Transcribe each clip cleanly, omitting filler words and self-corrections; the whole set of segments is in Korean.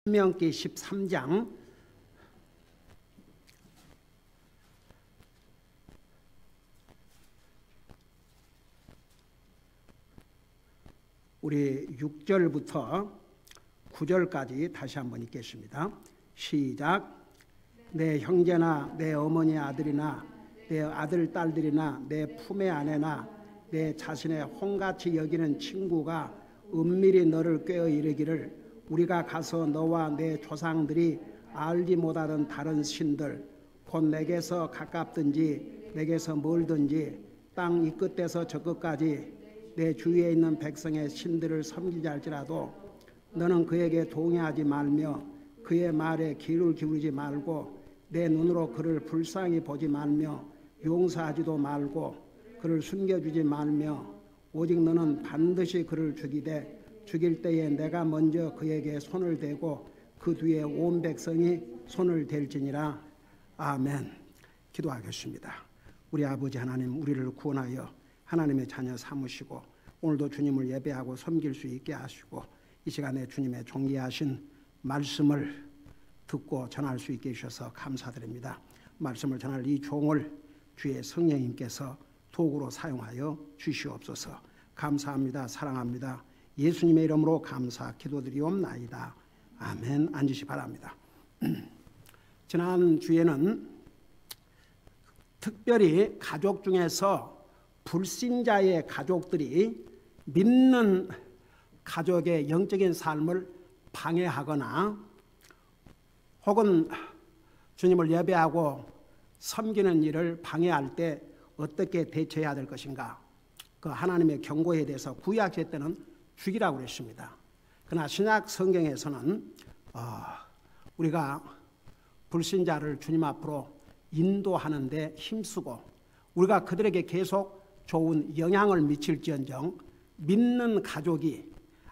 신명기 13장 우리 6절부터 9절까지 다시 한번 읽겠습니다. 시작. 내 형제나 내 어머니 아들이나 내 아들 딸들이나 내 품의 아내나 내 자신의 혼같이 여기는 친구가 은밀히 너를 꾀어 이르기를 우리가 가서 너와 내 조상들이 알지 못하던 다른 신들 곧 내게서 가깝든지 내게서 멀든지 땅 이 끝에서 저 끝까지 내 주위에 있는 백성의 신들을 섬기자 할지라도 너는 그에게 동의하지 말며 그의 말에 귀를 기울이지 말고 내 눈으로 그를 불쌍히 보지 말며 용서하지도 말고 그를 숨겨주지 말며 오직 너는 반드시 그를 죽이되 죽일 때에 내가 먼저 그에게 손을 대고 그 뒤에 온 백성이 손을 댈지니라. 아멘. 기도하겠습니다. 우리 아버지 하나님, 우리를 구원하여 하나님의 자녀 삼으시고 오늘도 주님을 예배하고 섬길 수 있게 하시고 이 시간에 주님의 존귀하신 말씀을 듣고 전할 수 있게 해주셔서 감사드립니다. 말씀을 전할 이 종을 주의 성령님께서 도구로 사용하여 주시옵소서. 감사합니다. 사랑합니다. 예수님의 이름으로 감사 기도드리옵나이다. 아멘. 앉으시 바랍니다. 지난 주에는 특별히 가족 중에서 불신자의 가족들이 믿는 가족의 영적인 삶을 방해하거나 혹은 주님을 예배하고 섬기는 일을 방해할 때 어떻게 대처해야 될 것인가, 그 하나님의 경고에 대해서 구약시대 때는 죽이라고 그랬습니다. 그러나 신약 성경에서는 우리가 불신자를 주님 앞으로 인도하는 데 힘쓰고 우리가 그들에게 계속 좋은 영향을 미칠지언정 믿는 가족이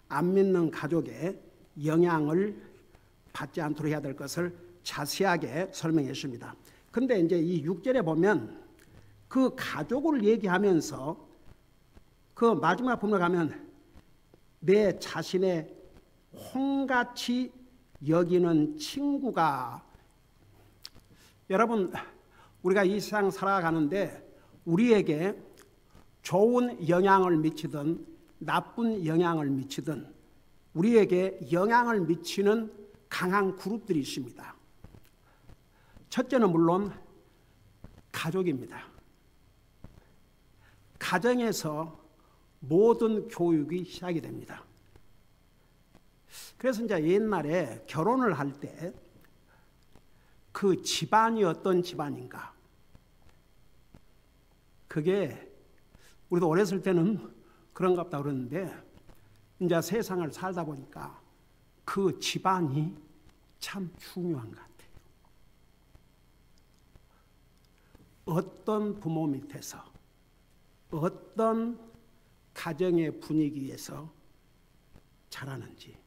안 믿는 가족의 영향을 받지 않도록 해야 될 것을 자세하게 설명했습니다. 그런데 이제 이 6절에 보면 그 가족을 얘기하면서 그 마지막 부분에 가면 내 자신의 혼같이 여기는 친구가, 여러분 우리가 이 세상 살아가는데 우리에게 좋은 영향을 미치든 나쁜 영향을 미치든 우리에게 영향을 미치는 강한 그룹들이 있습니다. 첫째는 물론 가족입니다. 가정에서 모든 교육이 시작이 됩니다. 그래서 이제 옛날에 결혼을 할 때 그 집안이 어떤 집안인가, 그게 우리도 어렸을 때는 그런가 보다 그러는데 이제 세상을 살다 보니까 그 집안이 참 중요한 것 같아요. 어떤 부모 밑에서 어떤 가정의 분위기에서 자라는지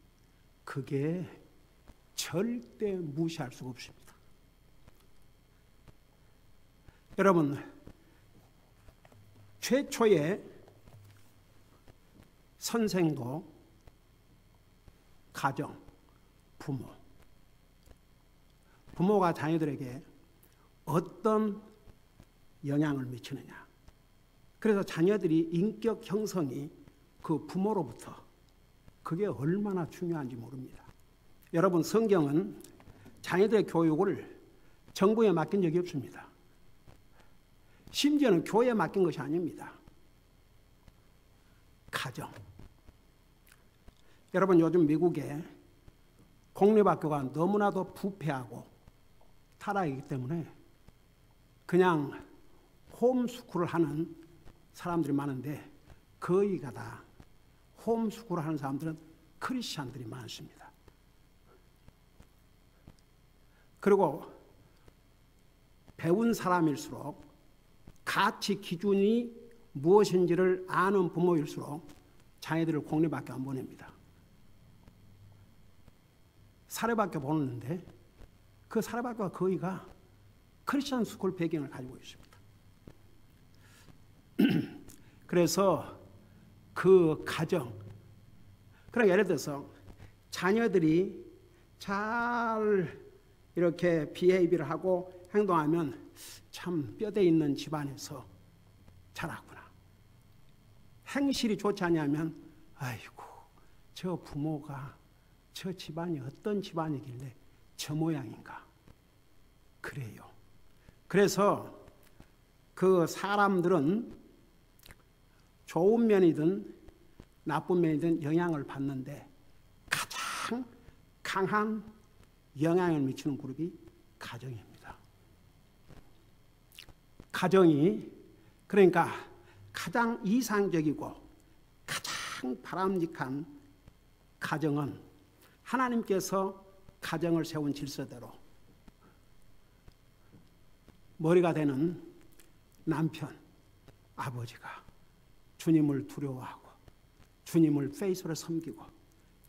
그게 절대 무시할 수가 없습니다. 여러분, 최초의 선생도 가정, 부모가 자녀들에게 어떤 영향을 미치느냐. 그래서 자녀들이 인격 형성이 그 부모로부터, 그게 얼마나 중요한지 모릅니다. 여러분, 성경은 자녀들의 교육을 정부에 맡긴 적이 없습니다. 심지어는 교회에 맡긴 것이 아닙니다. 가정. 여러분, 요즘 미국에 공립학교가 너무나도 부패하고 타락이기 때문에 그냥 홈스쿨을 하는 사람들이 많은데 거의가 다 홈스쿨을 하는 사람들은 크리스찬들이 많습니다. 그리고 배운 사람일수록 가치 기준이 무엇인지를 아는 부모일수록 자녀들을 공립학교 안 보냅니다. 사립학교 보내는데 그 사립학교가 거의가 크리스천 스쿨 배경을 가지고 있습니다. 그래서 그 가정, 그러니까 예를 들어서 자녀들이 잘 이렇게 비헤이비를 하고 행동하면 참 뼈대 있는 집안에서 자랐구나. 행실이 좋지 않냐면 아이고 저 부모가 저 집안이 어떤 집안이길래 저 모양인가. 그래요. 그래서 그 사람들은 좋은 면이든 나쁜 면이든 영향을 받는데 가장 강한 영향을 미치는 그룹이 가정입니다. 가정이 그러니까 가장 이상적이고 가장 바람직한 가정은 하나님께서 가정을 세운 질서대로 머리가 되는 남편, 아버지가 주님을 두려워하고 주님을 페이스로 섬기고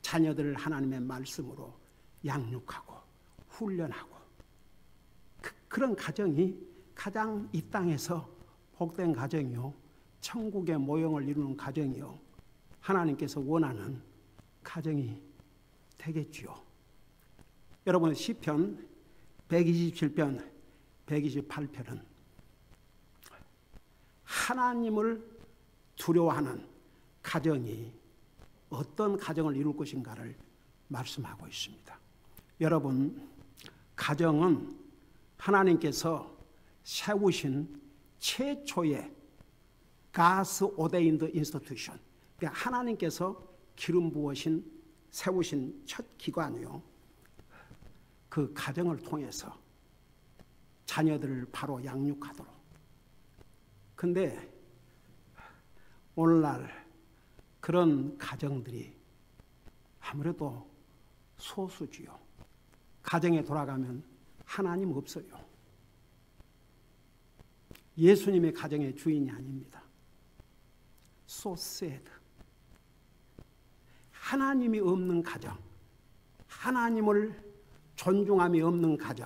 자녀들을 하나님의 말씀으로 양육하고 훈련하고 그런 가정이 가장 이 땅에서 복된 가정이요 천국의 모형을 이루는 가정이요 하나님께서 원하는 가정이 되겠지요. 여러분 시편 127편 128편은 하나님을 두려워하는 가정이 어떤 가정을 이룰 것인가를 말씀하고 있습니다. 여러분, 가정은 하나님께서 세우신 최초의 God's ordained institution, 그러니까 하나님께서 기름 부으신 세우신 첫 기관이요. 그 가정을 통해서 자녀들을 바로 양육하도록. 근데 오늘날 그런 가정들이 아무래도 소수지요. 가정에 돌아가면 하나님 없어요. 예수님의 가정의 주인이 아닙니다. So sad. 하나님이 없는 가정, 하나님을 존중함이 없는 가정,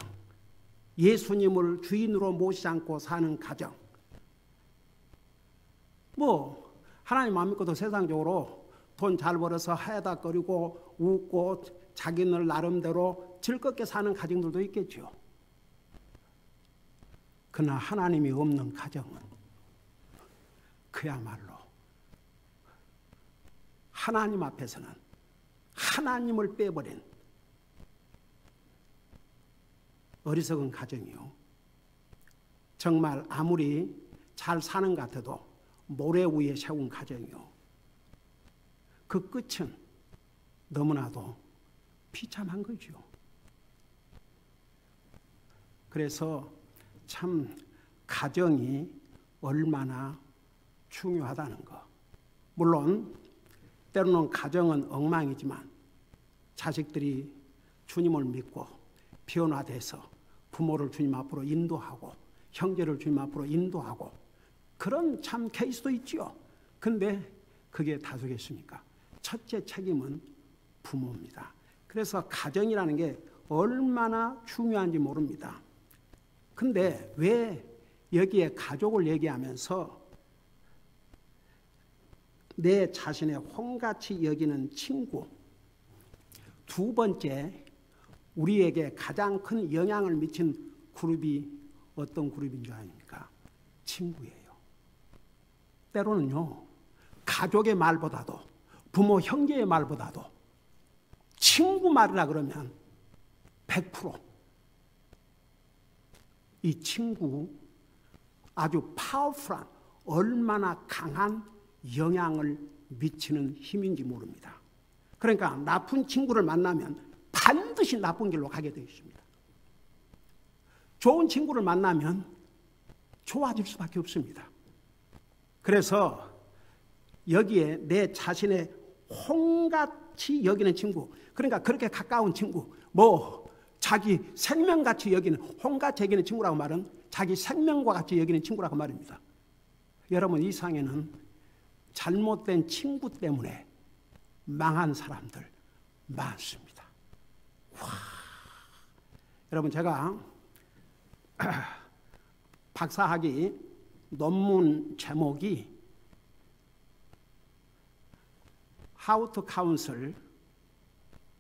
예수님을 주인으로 모시지 않고 사는 가정. 하나님 안 믿고도 세상적으로 돈 잘 벌어서 해닥거리고 웃고 자기는 나름대로 즐겁게 사는 가정들도 있겠죠. 그러나 하나님이 없는 가정은 그야말로 하나님 앞에서는 하나님을 빼버린 어리석은 가정이요. 정말 아무리 잘 사는 것 같아도 모래 위에 세운 가정이요. 그 끝은 너무나도 비참한 거죠. 그래서 참 가정이 얼마나 중요하다는 거. 물론 때로는 가정은 엉망이지만 자식들이 주님을 믿고 변화돼서 부모를 주님 앞으로 인도하고 형제를 주님 앞으로 인도하고 그런 참 케이스도 있지요. 근데 그게 다수겠습니까? 첫째 책임은 부모입니다. 그래서 가정이라는 게 얼마나 중요한지 모릅니다. 근데 왜 여기에 가족을 얘기하면서 내 자신의 혼같이 여기는 친구, 두 번째 우리에게 가장 큰 영향을 미친 그룹이 어떤 그룹인 줄 아십니까? 친구예요. 때로는요, 가족의 말보다도 부모, 형제의 말보다도 친구 말이라 그러면 100% 이 친구 아주 파워풀한 얼마나 강한 영향을 미치는 힘인지 모릅니다. 그러니까 나쁜 친구를 만나면 반드시 나쁜 길로 가게 되어 있습니다. 좋은 친구를 만나면 좋아질 수밖에 없습니다. 그래서 여기에 내 자신의 혼같이 여기는 친구, 그러니까 그렇게 가까운 친구, 자기 생명같이 여기는, 혼같이 여기는 친구라고 말은 자기 생명과 같이 여기는 친구라고 말입니다. 여러분, 이 세상에는 잘못된 친구 때문에 망한 사람들 많습니다. 여러분, 제가 박사학위 논문 제목이 How to Counsel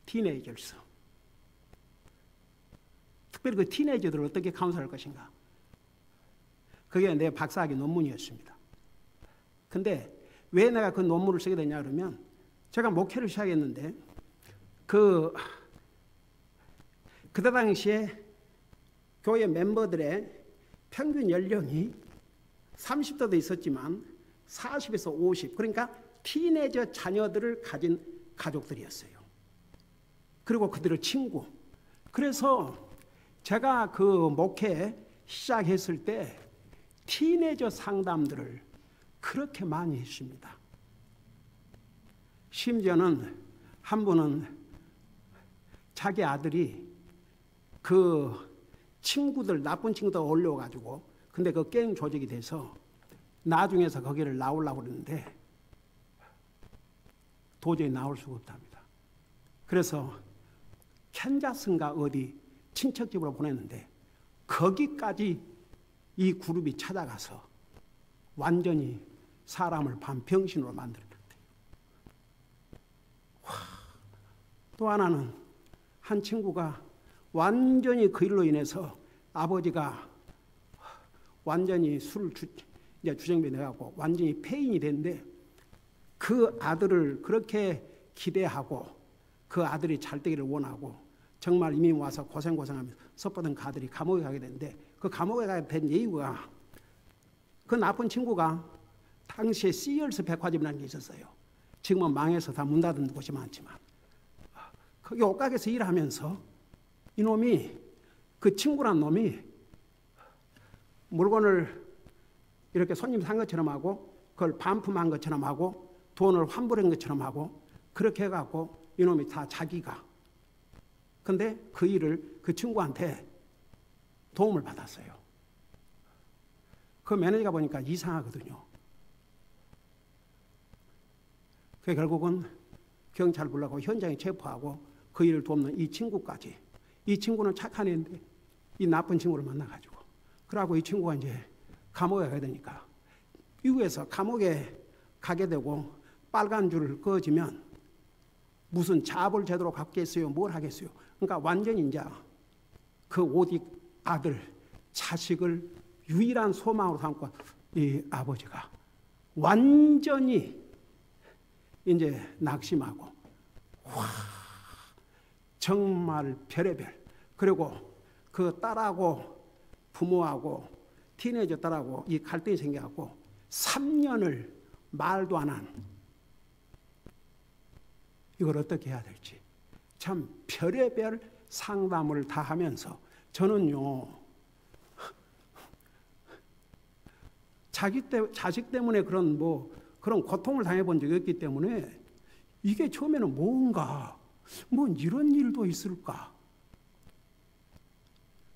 Teenagers. 특별히 그 티네이저들을 어떻게 카운sel할 것인가. 그게 내 박사학위 논문이었습니다. 근데 왜 내가 그 논문을 쓰게 됐냐 그러면 제가 목회를 시작했는데 그때 당시에 교회 멤버들의 평균 연령이 30대도 있었지만 40에서 50, 그러니까 티네이저 자녀들을 가진 가족들이었어요. 그리고 그들의 친구. 그래서 제가 그 목회 시작했을 때 티네이저 상담들을 그렇게 많이 했습니다. 심지어는 한 분은 자기 아들이 그 친구들, 나쁜 친구들 올려가지고, 근데 그 게임 조직이 돼서 나중에서 거기를 나오려고 그러는데 도저히 나올 수가 없답니다. 그래서 캔자스인가 어디 친척집으로 보냈는데 거기까지 이 그룹이 찾아가서 완전히 사람을 반병신으로 만들었대요. 또 하나는 한 친구가 완전히 그 일로 인해서 아버지가 완전히 이제 주정뱅이 돼갖고 완전히 폐인이 됐는데 그 아들을 그렇게 기대하고 그 아들이 잘 되기를 원하고 정말 이미 와서 고생하면서 섭보던 그 아들이 감옥에 가게 됐는데 그 감옥에 가게 된 이유가 그 나쁜 친구가 당시에 시얼스 백화점이라는 게 있었어요. 지금은 망해서 다 문 닫은 곳이 많지만 거기 옷가게에서 일하면서 이놈이 그 친구란 놈이 물건을 이렇게 손님 산 것처럼 하고 그걸 반품한 것처럼 하고 돈을 환불한 것처럼 하고 그렇게 해갖고 이놈이 다 자기가 근데 그 일을 그 친구한테 도움을 받았어요. 그 매니저가 보니까 이상하거든요. 그 결국은 경찰 불러고 현장에 체포하고 그 일을 돕는 이 친구까지. 이 친구는 착한 애인데 이 나쁜 친구를 만나가지고 그러고 이 친구가 이제 감옥에 가게 되니까 미국에서 감옥에 가게 되고 빨간 줄을 그어지면 무슨 잡을 제대로 갖겠어요? 뭘 하겠어요? 그러니까 완전히 이제 그 오직 아들, 자식을 유일한 소망으로 삼고 이 아버지가 완전히 이제 낙심하고 와 정말 별의별 그리고 그 딸하고 부모하고 티네이저 딸하고 이 갈등이 생겨갖고 3년을 말도 안 한 이걸 어떻게 해야 될지 참 별의별 상담을 다 하면서 저는요 자식 때문에 그런 고통을 당해본 적이 없기 때문에 이게 처음에는 뭔가 이런 일도 있을까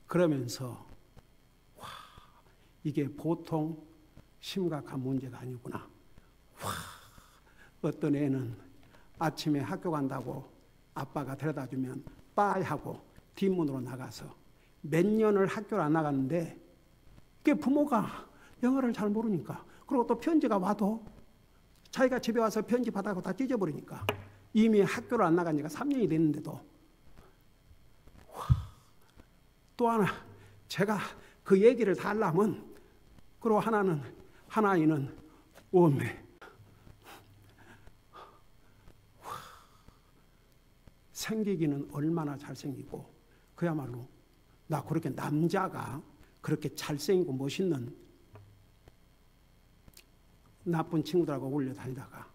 그러면서 와 이게 보통 심각한 문제가 아니구나. 와 어떤 애는 아침에 학교 간다고 아빠가 데려다주면 빠이 하고 뒷문으로 나가서 몇 년을 학교를 안 나갔는데 그게 부모가 영어를 잘 모르니까 그리고 또 편지가 와도 자기가 집에 와서 편지 받아고 다 찢어버리니까 이미 학교를 안 나간 지가 3년이 됐는데도 또 하나 제가 그 얘기를 다 하려면 그리고 하나이는 오메 생기기는 얼마나 잘생기고 그야말로 나 그렇게 남자가 그렇게 잘생기고 멋있는 나쁜 친구들하고 어울려 다니다가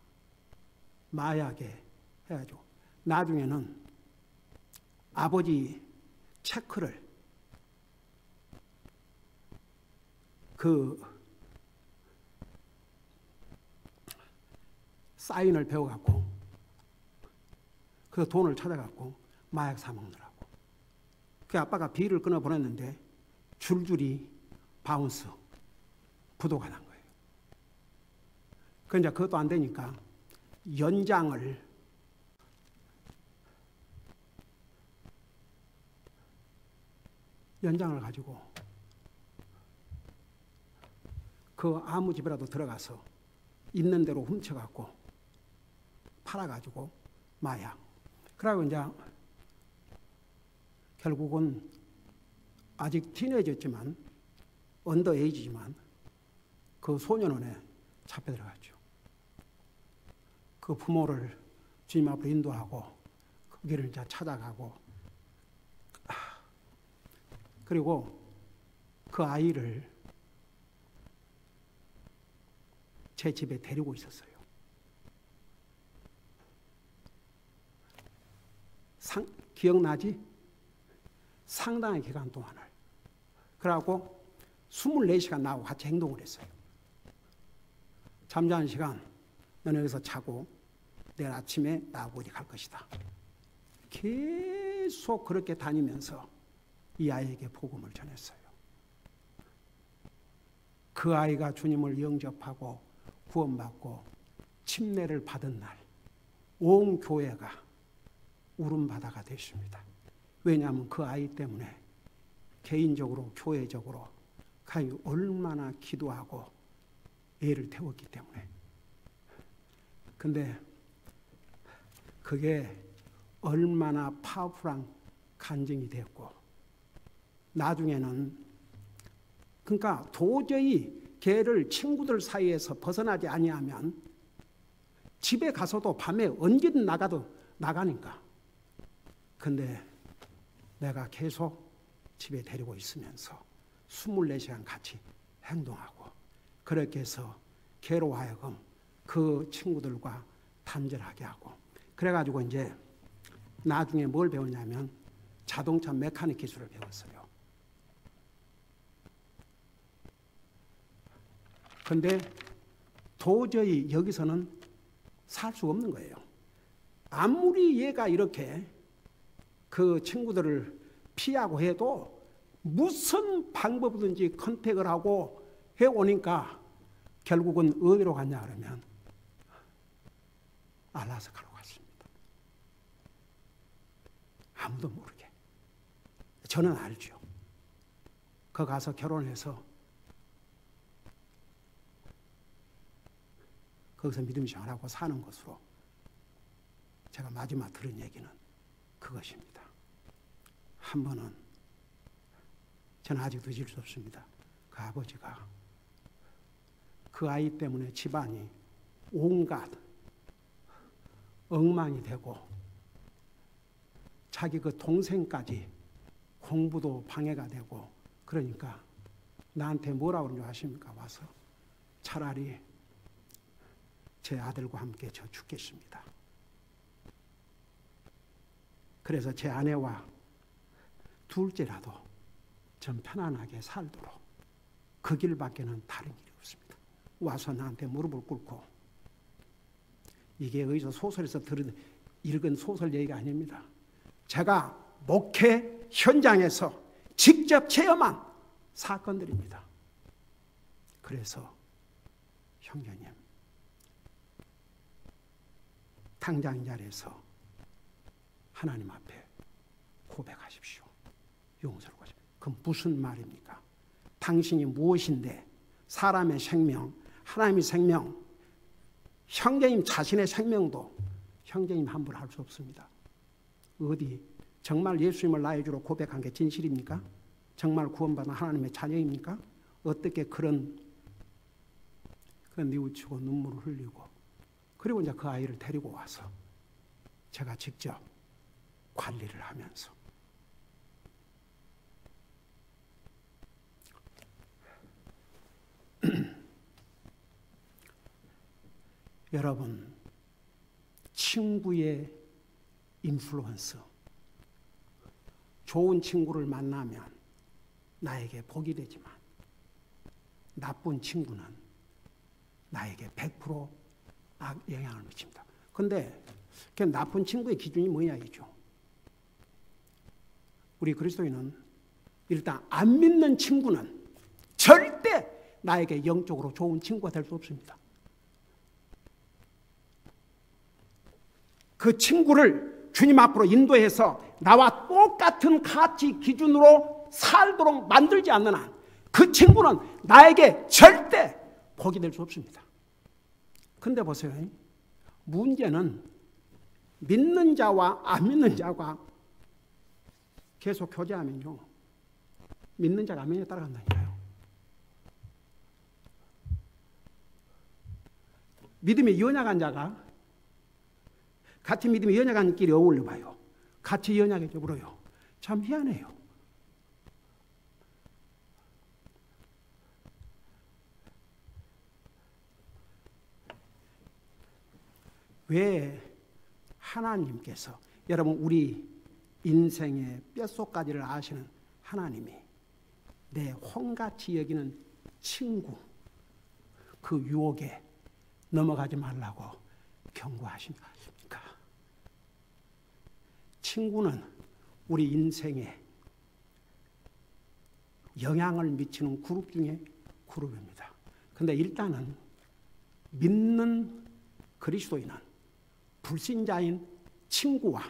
마약에 해가지고 나중에는 아버지 체크를 그 사인을 배워갖고 그 돈을 찾아갖고 마약 사 먹느라고 그 아빠가 비를 끊어 보냈는데 줄줄이 바운스 부도가 난 거예요. 그 이제 그것도 안 되니까 연장을 가지고 그 아무 집이라도 들어가서 있는 대로 훔쳐갖고 팔아가지고 마약. 그러고 이제 결국은 아직 티네이저였지만 언더에이지지만 그 소년원에 잡혀 들어갔죠. 그 부모를 주님 앞으로 인도하고 그 길을 이제 찾아가고, 그리고 그 아이를 제 집에 데리고 있었어요. 기억나지? 상당한 기간 동안을. 그러고 24시간 나하고 같이 행동을 했어요. 잠자는 시간 너는 여기서 자고 내일 아침에 나하고 어디 갈 것이다. 계속 그렇게 다니면서 이 아이에게 복음을 전했어요. 그 아이가 주님을 영접하고 구원받고 침례를 받은 날 온 교회가 울음바다가 됐습니다. 왜냐하면 그 아이 때문에 개인적으로 교회적으로 가히 얼마나 기도하고 애를 태웠기 때문에. 근데 그게 얼마나 파워풀한 간증이 됐고, 나중에는 그러니까 도저히 걔를 친구들 사이에서 벗어나지 아니하면 집에 가서도 밤에 언제든 나가니까. 근데 내가 계속 집에 데리고 있으면서 24시간 같이 행동하고, 그렇게 해서 걔로 하여금 그 친구들과 단절하게 하고, 그래가지고 이제 나중에 뭘 배웠냐면 자동차 메카닉 기술을 배웠어요. 근데 도저히 여기서는 살 수 없는 거예요. 아무리 얘가 이렇게 그 친구들을 피하고 해도 무슨 방법이든지 컨택을 하고 해오니까 결국은 어디로 갔냐 그러면 알라스카로 갔습니다. 아무도 모르게. 저는 알죠. 거 가서 결혼해서 거기서 믿음 생활하고 사는 것으로 제가 마지막 들은 얘기는 그것입니다. 한 번은 저는 아직도 잊을 수 없습니다. 그 아버지가 그 아이 때문에 집안이 온갖 엉망이 되고 자기 그 동생까지 공부도 방해가 되고, 그러니까 나한테 뭐라고 그러는지 아십니까? 와서 차라리 제 아들과 함께 저 죽겠습니다. 그래서 제 아내와 둘째라도 좀 편안하게 살도록 그 길밖에는 다른 길이 없습니다. 와서 나한테 무릎을 꿇고, 이게 어디서 소설에서 읽은 소설 얘기가 아닙니다. 제가 목회 현장에서 직접 체험한 사건들입니다. 그래서 형제님, 당장 이 자리에서 하나님 앞에 고백하십시오. 용서를 구하십시오. 그건 무슨 말입니까? 당신이 무엇인데 사람의 생명, 하나님의 생명, 형제님 자신의 생명도 형제님 함부로 할 수 없습니다. 어디 정말 예수님을 나의 주로 고백한 게 진실입니까? 정말 구원받은 하나님의 자녀입니까? 어떻게 그런 뉘우치고 눈물을 흘리고, 그리고 이제 그 아이를 데리고 와서 제가 직접 관리를 하면서 여러분, 친구의 인플루언스, 좋은 친구를 만나면 나에게 복이 되지만 나쁜 친구는 나에게 100% 영향을 미칩니다. 그런데 그 나쁜 친구의 기준이 뭐냐 이죠. 우리 그리스도인은 일단 안 믿는 친구는 절대 나에게 영적으로 좋은 친구가 될 수 없습니다. 그 친구를 주님 앞으로 인도해서 나와 똑같은 가치 기준으로 살도록 만들지 않는 한 그 친구는 나에게 절대 복이 될 수 없습니다. 근데 보세요. 문제는 믿는 자와 안 믿는 자가 계속 교제하면요, 믿는 자가 한 명에 따라간다니까요. 믿음이 연약한 자가 같이 믿음이 연약한 끼리 어울려 봐요. 같이 연약해져 버려요. 참 미안해요. 왜 하나님께서, 여러분 우리 인생의 뼛속까지를 아시는 하나님이 내 혼같이 여기는 친구, 그 유혹에 넘어가지 말라고 경고하십니까? 친구는 우리 인생에 영향을 미치는 그룹 중에 그룹입니다. 그런데 일단은 믿는 그리스도인은 불신자인 친구와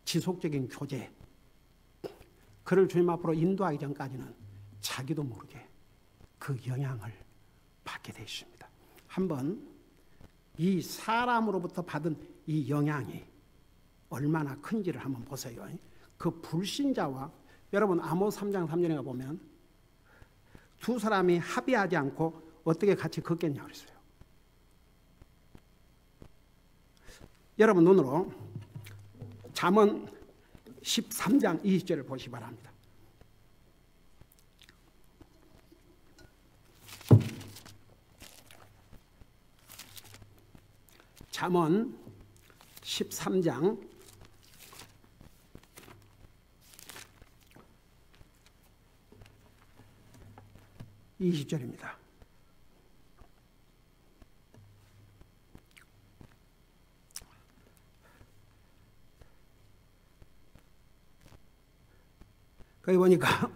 지속적인 교제, 그를 주님 앞으로 인도하기 전까지는 자기도 모르게 그 영향을 받게 되어 있습니다. 한번 이 사람으로부터 받은 이 영향이 얼마나 큰지를 한번 보세요. 그 불신자와, 여러분 아모스 3장 3절에 보면 두 사람이 합의하지 않고 어떻게 같이 걷겠냐고 그랬어요. 여러분 눈으로 잠언 13장 20절을 보시기 바랍니다. 잠언 13장 20절입니다. 거기 보니까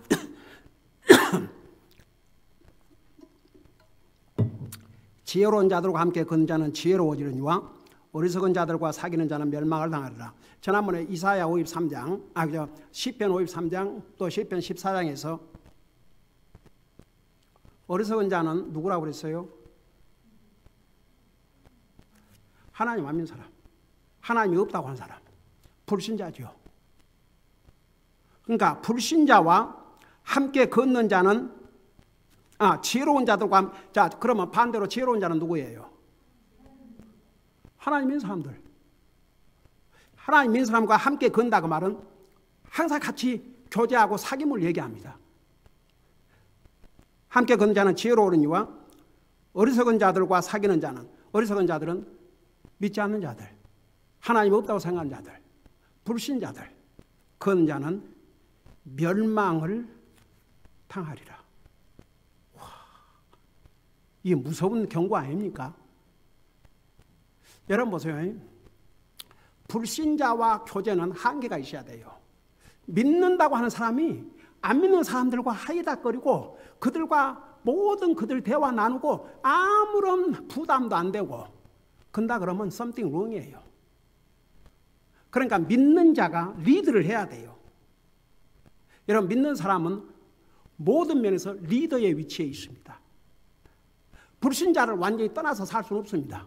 지혜로운 자들과 함께 걷는 자는 지혜로워지느니와 어리석은 자들과 사귀는 자는 멸망을 당하리라. 지난번에 이사야 53장, 시편 53장 또 시편 14장에서 어리석은 자는 누구라고 그랬어요? 하나님 안 믿는 사람, 하나님이 없다고 하는 사람, 불신자죠. 그러니까 불신자와 함께 걷는 자는 지혜로운 자들과, 자 그러면 반대로 지혜로운 자는 누구예요? 하나님 믿는 사람들. 하나님 믿는 사람과 함께 걷는다 그 말은 항상 같이 교제하고 사귐을 얘기합니다. 함께 걷는 자는 지혜로우니와 어리석은 자들과 사귀는 자는, 어리석은 자들은 믿지 않는 자들, 하나님 없다고 생각하는 자들, 불신자들, 걷는 자는 멸망을 당하리라. 와, 이게 무서운 경고 아닙니까? 여러분 보세요. 불신자와 교제는 한계가 있어야 돼요. 믿는다고 하는 사람이 안 믿는 사람들과 하이닥거리고 그들과 모든 그들 대화 나누고 아무런 부담도 안 되고 근다 그러면 something wrong이에요. 그러니까 믿는 자가 리드를 해야 돼요. 여러분 믿는 사람은 모든 면에서 리더의 위치에 있습니다. 불신자를 완전히 떠나서 살 수는 없습니다.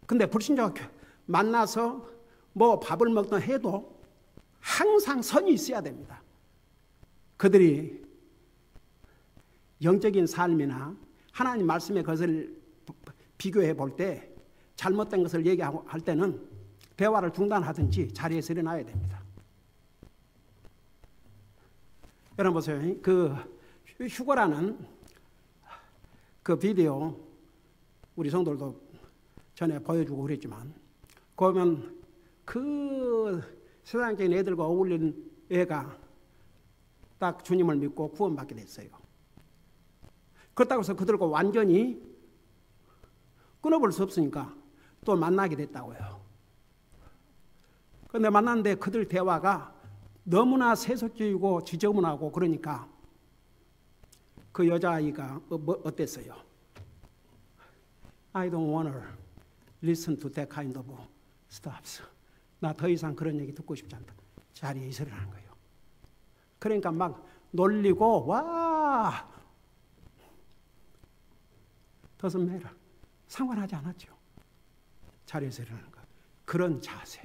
근데 불신자가 만나서 뭐 밥을 먹든 해도 항상 선이 있어야 됩니다. 그들이 영적인 삶이나 하나님 말씀의 것을 비교해 볼 때 잘못된 것을 얘기할 때는 대화를 중단하든지 자리에서 일어나야 됩니다. 여러분 보세요. 그 휴거라는 그 비디오 우리 성도들도 전에 보여주고 그랬지만 그러면 그 세상적인 애들과 어울리는 애가 딱 주님을 믿고 구원받게 됐어요. 그렇다고 해서 그들과 완전히 끊어볼 수 없으니까 또 만나게 됐다고요. 그런데 만났는데 그들 대화가 너무나 세속적이고 지저분하고 그러니까 그 여자아이가 어땠어요? I don't want to listen to that kind of stuff. 나 더 이상 그런 얘기 듣고 싶지 않다. 자리에 있으라는 거예요. 그러니까 막 놀리고 와 doesn't matter. 상관하지 않았죠. 자리에서 일어나는 것. 그런 자세.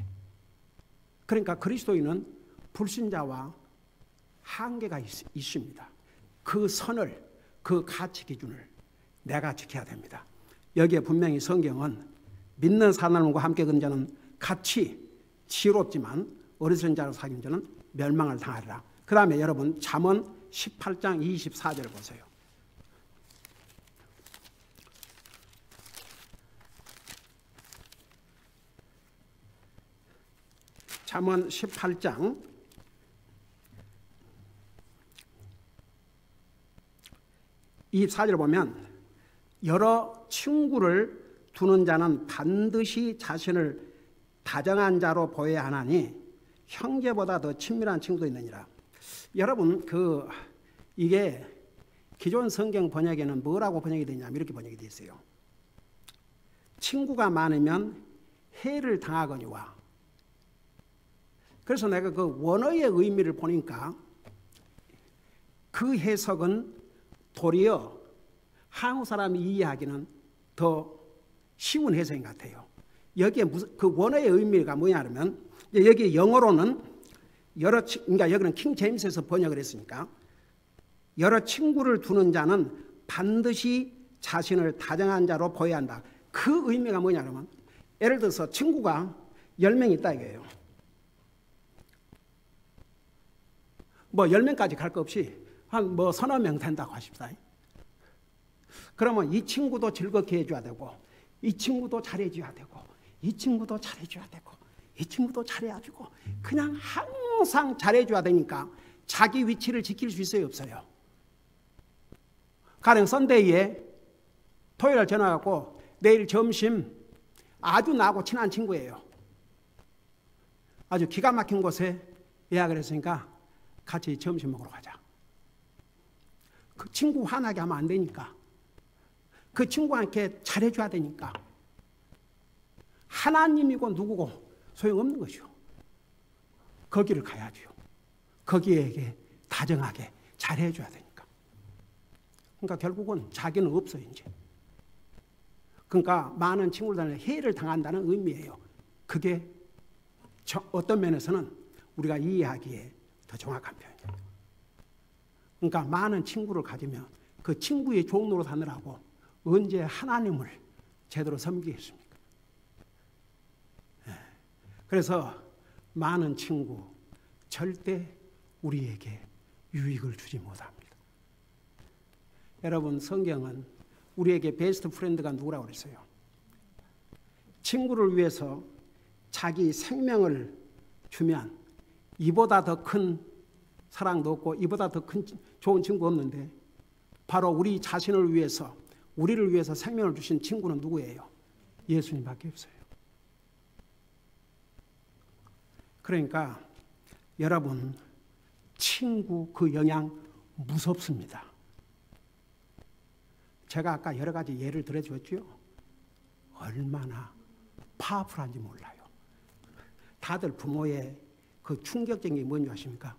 그러니까 그리스도인은 불신자와 한계가 있습니다. 그 선을, 그 가치 기준을 내가 지켜야 됩니다. 여기에 분명히 성경은 믿는 사람과 함께 걷는 자는 같이 지혜롭지만 어리석은 자로 사귄 자는 멸망을 당하리라. 그 다음에 여러분 잠언 18장 24절 보세요. 잠언 18장 24절 보면 여러 친구를 두는 자는 반드시 자신을 다정한 자로 보여야 하나니 형제보다 더 친밀한 친구도 있느니라. 여러분 이게 기존 성경 번역에는 뭐라고 번역이 되냐면 이렇게 번역이 되어 있어요. 친구가 많으면 해를 당하거니와. 그래서 내가 그 원어의 의미를 보니까 그 해석은 도리어 한국 사람이 이해하기는 더 쉬운 해석인 것 같아요. 여기에 그 원어의 의미가 뭐냐면 여기 영어로는 그러니까 여기는 킹 제임스에서 번역을 했으니까 여러 친구를 두는 자는 반드시 자신을 다정한 자로 보여야 한다. 그 의미가 뭐냐면 예를 들어서 친구가 10명 있다 이거예요. 뭐 10명까지 갈 거 없이 한 서너 명 된다고 하십시다. 그러면 이 친구도 즐겁게 해줘야 되고 이 친구도 잘해줘야 되고 이 친구도 잘해줘야 되고 이 친구도 잘해야지고 그냥 항상 잘해줘야 되니까 자기 위치를 지킬 수 있어요 없어요? 가령 선데이에 토요일 전화하고 내일 점심 아주 나하고 친한 친구예요. 아주 기가 막힌 곳에 예약을 했으니까 같이 점심 먹으러 가자. 그 친구 화나게 하면 안 되니까 그 친구한테 잘해줘야 되니까 하나님이고 누구고 소용없는 것이요. 거기를 가야죠. 거기에게 다정하게 잘해줘야 되니까. 그러니까 결국은 자기는 없어요 이제. 그러니까 많은 친구들한테 해를 당한다는 의미예요. 그게 어떤 면에서는 우리가 이해하기에 더 정확한 표현이에요. 그러니까 많은 친구를 가지면 그 친구의 종로로 사느라고 언제 하나님을 제대로 섬기겠습니까? 그래서 많은 친구 절대 우리에게 유익을 주지 못합니다. 여러분 성경은 우리에게 베스트 프렌드가 누구라고 그랬어요? 친구를 위해서 자기 생명을 주면 이보다 더 큰 사랑도 없고 이보다 더 큰 좋은 친구 없는데 바로 우리 자신을 위해서 우리를 위해서 생명을 주신 친구는 누구예요? 예수님밖에 없어요. 그러니까 여러분 친구 그 영향 무섭습니다. 제가 아까 여러 가지 예를 들어줬죠. 얼마나 파워풀한지 몰라요. 다들 부모의 그 충격적인 게 뭔지 아십니까?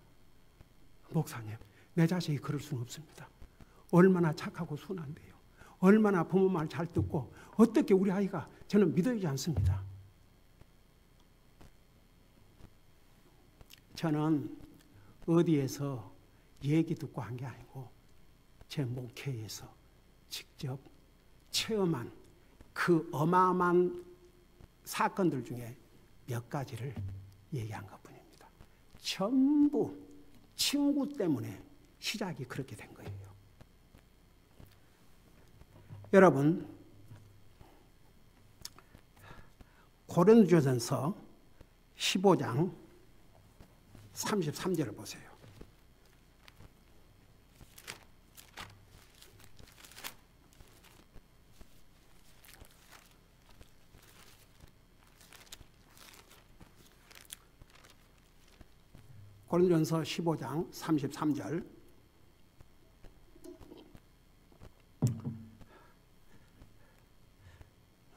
목사님, 내 자식이 그럴 수는 없습니다. 얼마나 착하고 순한데요. 얼마나 부모 말 잘 듣고 어떻게 우리 아이가 저는 믿어지지 않습니다. 저는 어디에서 얘기 듣고 한 게 아니고 제 목회에서 직접 체험한 그 어마어마한 사건들 중에 몇 가지를 얘기한 것뿐입니다. 전부 친구 때문에 시작이 그렇게 된 거예요. 여러분 고린도전서 15장 33절을 보세요. 고린도전서 15장 33절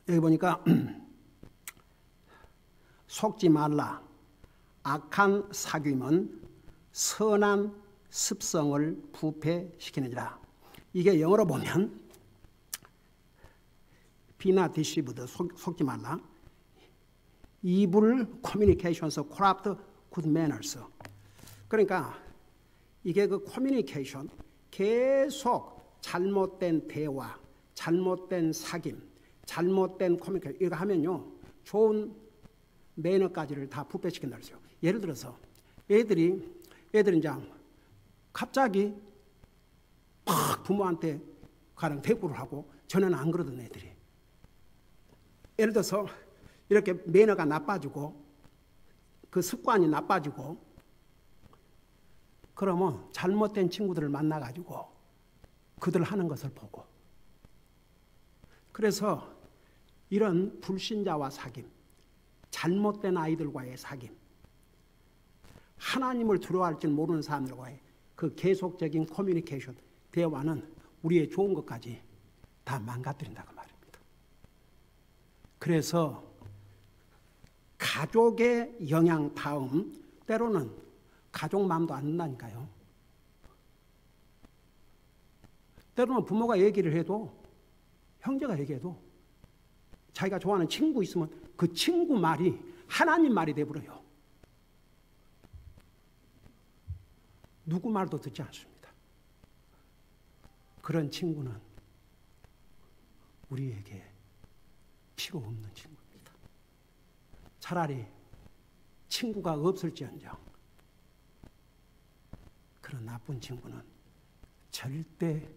여기 보니까 속지 말라. 악한 사귐은 선한 습성을 부패시키느니라. 이게 영어로 보면 be not deceived, 속지 말라. Evil communications corrupt good manners. 그러니까 이게 그 커뮤니케이션, 계속 잘못된 대화, 잘못된 사귐, 잘못된 커뮤니케이션 이거 하면요 좋은 매너까지를 다 부패시킨다 그랬어요. 예를 들어서 애들이 이제 갑자기 막 부모한테 가령 대꾸를 하고 전에는 안 그러던 애들이 예를 들어서 이렇게 매너가 나빠지고 그 습관이 나빠지고 그러면 잘못된 친구들을 만나가지고 그들 하는 것을 보고 그래서 이런 불신자와 사귐, 잘못된 아이들과의 사귐, 하나님을 두려워할 줄 모르는 사람들과의 그 계속적인 커뮤니케이션, 대화는 우리의 좋은 것까지 다 망가뜨린다고 말입니다. 그래서 가족의 영향 다음 때로는 가족 마음도 안 든다니까요. 때로는 부모가 얘기를 해도 형제가 얘기해도 자기가 좋아하는 친구 있으면 그 친구 말이 하나님 말이 돼버려요. 누구 말도 듣지 않습니다. 그런 친구는 우리에게 필요 없는 친구입니다. 차라리 친구가 없을지언정 그런 나쁜 친구는 절대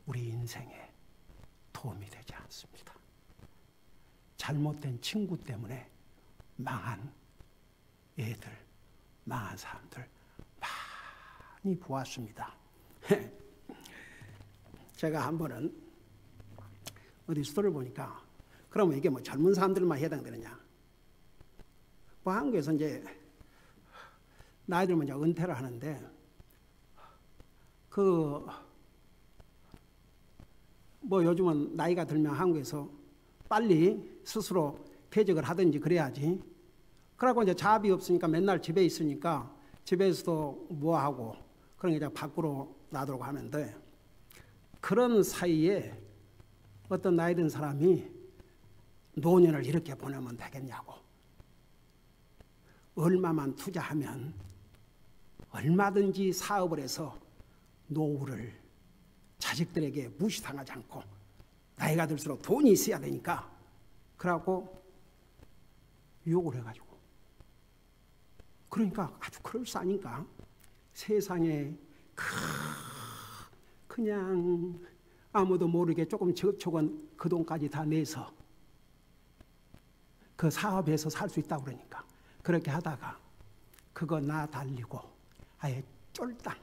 우리 인생에 도움이 되지 않습니다. 잘못된 친구 때문에 망한 애들, 망한 사람들 많이 보았습니다. 제가 한 번은 어디 수도를 보니까 그러면 이게 뭐 젊은 사람들만 해당되느냐? 뭐 한국에서 이제 나이 들면 이제 은퇴를 하는데 뭐 요즘은 나이가 들면 한국에서 빨리 스스로 퇴직을 하든지 그래야지. 그러고 이제 잡이 없으니까 맨날 집에 있으니까 집에서도 뭐 하고 그러니까 이제 밖으로 나도록 하는데 그런 사이에 어떤 나이 든 사람이 노년을 이렇게 보내면 되겠냐고. 얼마만 투자하면 얼마든지 사업을 해서 노후를 자식들에게 무시당하지 않고 나이가 들수록 돈이 있어야 되니까 그러고 유혹을 해가지고 그러니까 아주 그럴싸하니까 세상에 그냥 아무도 모르게 조금 저축은 그 돈까지 다 내서 그 사업에서 살 수 있다고 그러니까 그렇게 하다가 그거 나 달리고 아예 쫄딱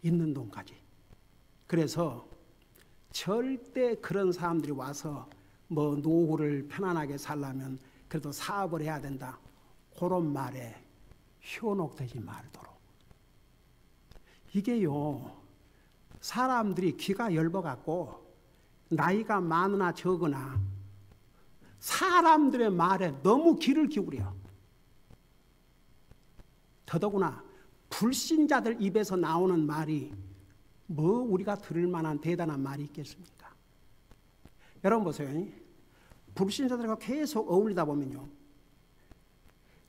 있는 돈까지. 그래서 절대 그런 사람들이 와서 뭐 노후를 편안하게 살려면 그래도 사업을 해야 된다. 그런 말에 현혹되지 말도록. 이게요, 사람들이 귀가 얇아갖고 나이가 많으나 적으나 사람들의 말에 너무 귀를 기울여. 더더구나 불신자들 입에서 나오는 말이 뭐 우리가 들을 만한 대단한 말이 있겠습니까? 여러분 보세요. 불신자들과 계속 어울리다 보면요,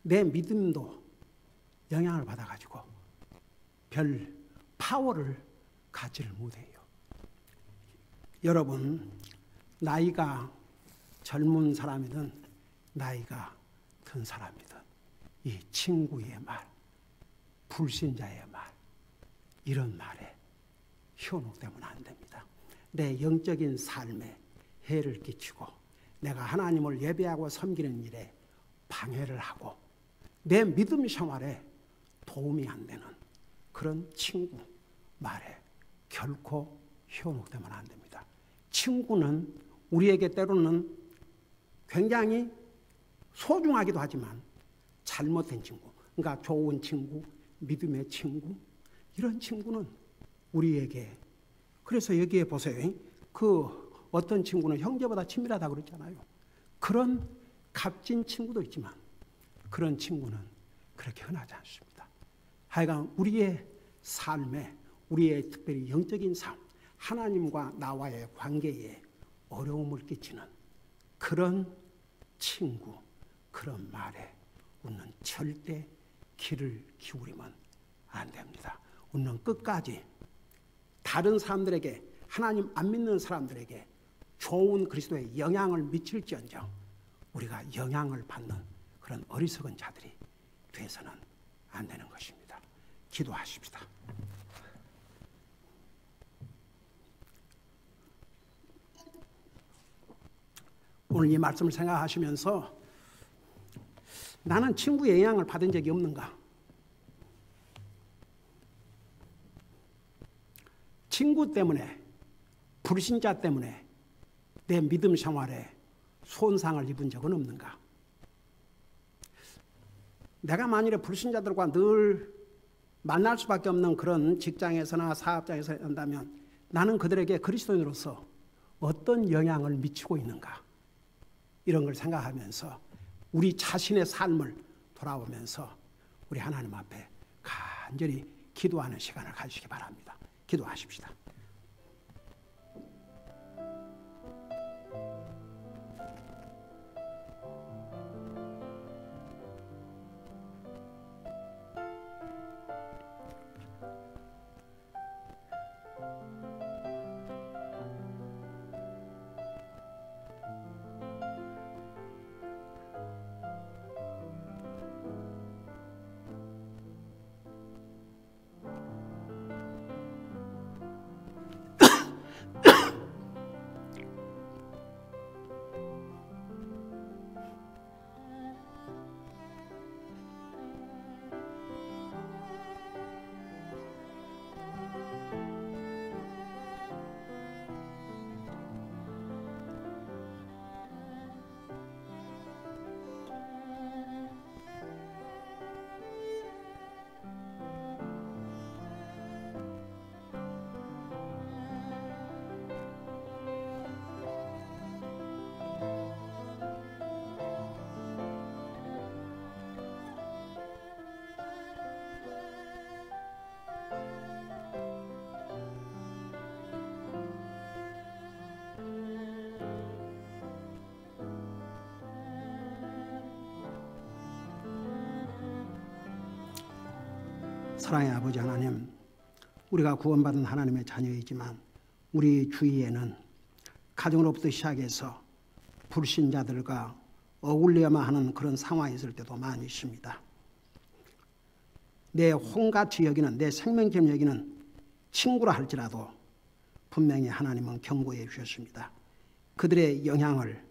내 믿음도 영향을 받아가지고 별 파워를 갖지를 못해요. 여러분, 나이가 젊은 사람이든 나이가 든 사람이든 이 친구의 말, 불신자의 말, 이런 말에 현혹되면 안 됩니다. 내 영적인 삶에 해를 끼치고 내가 하나님을 예배하고 섬기는 일에 방해를 하고 내 믿음 생활에 도움이 안 되는 그런 친구 말에 결코 현혹되면 안 됩니다. 친구는 우리에게 때로는 굉장히 소중하기도 하지만 잘못된 친구, 그러니까 좋은 친구, 믿음의 친구, 이런 친구는 우리에게, 그래서 여기에 보세요. 그 어떤 친구는 형제보다 친밀하다고 그랬잖아요. 그런 값진 친구도 있지만 그런 친구는 그렇게 흔하지 않습니다. 하여간 우리의 삶에, 우리의 특별히 영적인 삶, 하나님과 나와의 관계에 어려움을 끼치는 그런 친구, 그런 말에 우리는 절대 귀를 기울이면 안 됩니다. 우리는 끝까지 다른 사람들에게, 하나님 안 믿는 사람들에게 좋은 그리스도의 영향을 미칠지언정 우리가 영향을 받는 그런 어리석은 자들이 돼서는 안 되는 것입니다. 기도하십시다. 오늘 이 말씀을 생각하시면서 나는 친구의 영향을 받은 적이 없는가? 친구 때문에, 불신자 때문에 내 믿음 생활에 손상을 입은 적은 없는가? 내가 만일에 불신자들과 늘 만날 수밖에 없는 그런 직장에서나 사업장에서 한다면 나는 그들에게 그리스도인으로서 어떤 영향을 미치고 있는가? 이런 걸 생각하면서 우리 자신의 삶을 돌아보면서 우리 하나님 앞에 간절히 기도하는 시간을 가지시기 바랍니다. 기도하십시다. 사랑의 아버지 하나님, 우리가 구원받은 하나님의 자녀이지만 우리 주위에는 가정으로부터 시작해서 불신자들과 어울려야만 하는 그런 상황이 있을 때도 많이 있습니다. 내 혼같이 여기는, 내 생명처럼 여기는 친구라 할지라도 분명히 하나님은 경고해 주셨습니다. 그들의 영향을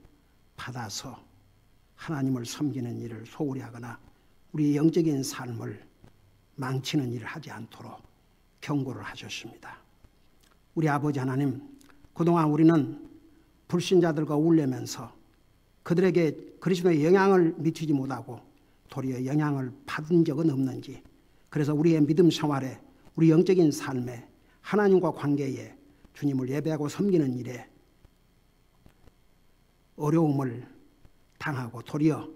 받아서 하나님을 섬기는 일을 소홀히 하거나 우리 영적인 삶을 망치는 일을 하지 않도록 경고를 하셨습니다. 우리 아버지 하나님, 그동안 우리는 불신자들과 어울리면서 그들에게 그리스도의 영향을 미치지 못하고 도리어 영향을 받은 적은 없는지, 그래서 우리의 믿음 생활에, 우리 영적인 삶에, 하나님과 관계에, 주님을 예배하고 섬기는 일에 어려움을 당하고 도리어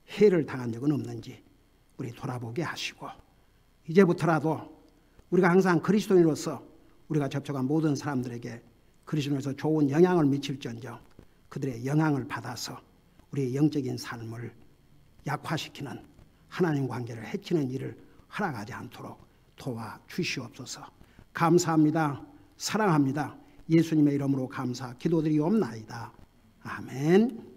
해를 당한 적은 없는지 우리 돌아보게 하시고, 이제부터라도 우리가 항상 그리스도인으로서 우리가 접촉한 모든 사람들에게 그리스도인으로서 좋은 영향을 미칠지언정 그들의 영향을 받아서 우리의 영적인 삶을 약화시키는, 하나님 관계를 해치는 일을 허락하지 않도록 도와주시옵소서. 감사합니다. 사랑합니다. 예수님의 이름으로 감사 기도드리옵나이다. 아멘.